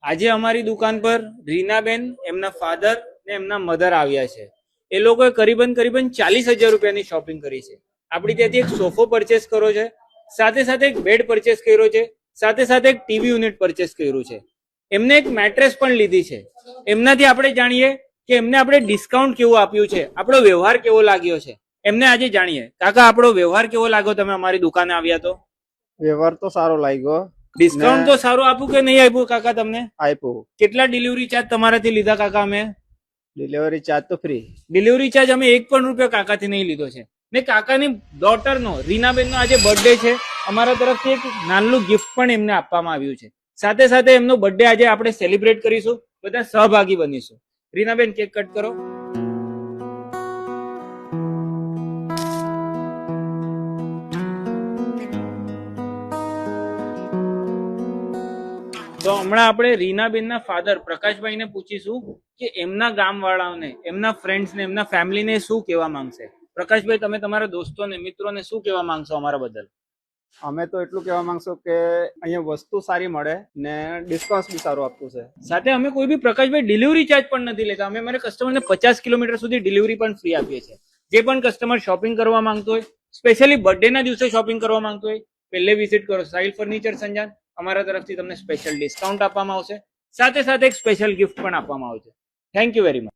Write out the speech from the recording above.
આજે અમારી દુકાન પર રીનાબેન, એમના ફાધર ને એમના મધર આવ્યા છે. એ લોકોએ કરીબન 40,000 રૂપિયાની શોપિંગ કરી છે. આપણી ત્યાંથી એક સોફો પરચેસ કર્યો છે, સાથે સાથે એક બેડ પરચેસ કર્યો છે, સાથે સાથે એક ટીવી યુનિટ પરચેસ કર્યું છે. એમને એક મેટ્રેસ પણ લીધી છે. એમનાથી આપણે જાણીએ કે એમને આપણે ડિસ્કાઉન્ટ કેવું આપ્યું છે, આપણો વ્યવહાર કેવો લાગ્યો છે, એમને આજે જાણીએ. કાકા, આપણો વ્યવહાર કેવો લાગ્યો? તમે અમારી દુકાને આવ્યા તો વ્યવહાર તો સારો લાગ્યો. ડિસ્કાઉન્ટ તો સારું આપ્યું કે નહીં આપ્યું કાકા? તમને આપ્યું. કેટલા ડિલિવરી ચાર્જ તમારાથી લીધા કાકા? અમે ડિલિવરી ચાર્જ તો ફ્રી. ડિલિવરી ચાર્જ અમે એક પણ રૂપિયો કાકાથી નહીં લીધો છે. ને કાકાની ડોટરનો, રીનાબેનનો આજે બર્થડે છે. અમારા તરફથી એક નાનલું ગિફ્ટ પણ એમને આપવામાં આવ્યું છે. સાથે સાથે એમનો બર્થડે આજે આપણે સેલિબ્રેટ કરીશું, બધા સહભાગી બનીશું. રીનાબેન, કેક કટ કરો. તો હમણાં આપણે રીનાબેનના ફાધર પ્રકાશભાઈને પૂછીશું કે એમના ગામવાળાઓને, એમના ફ્રેન્ડ્સને, એમના ફેમિલીને શું કહેવા માંગશે. પ્રકાશભાઈ, તમે તમારા દોસ્તોને, મિત્રોને શું કહેવા માંગશો અમારા બદલ? અમે તો એટલું કહેવા માંગશું કે અહીંયા વસ્તુ સારી મળે ને ડિસ્કાઉન્ટ બી સારું આપતું છે. સાથે અમે કોઈ બી પ્રકાશભાઈ ડિલિવરી ચાર્જ પણ નથી લેતા. અમે અમારા કસ્ટમરને 50 કિલોમીટર સુધી ડિલિવરી પણ ફ્રી આપીએ છીએ. જે પણ કસ્ટમર શોપિંગ કરવા માંગતો હોય, સ્પેશિયલી બર્થડેના દિવસે શોપિંગ કરવા માંગતો હોય, પહેલે વિઝિટ કરો સાહિલ ફર્નિચર સંજાન. અમારા તરફથી તમને સ્પેશિયલ ડિસ્કાઉન્ટ આપવામાં આવશે, સાથે સાથે એક સ્પેશિયલ ગિફ્ટ પણ આપવામાં આવશે. Thank you very much.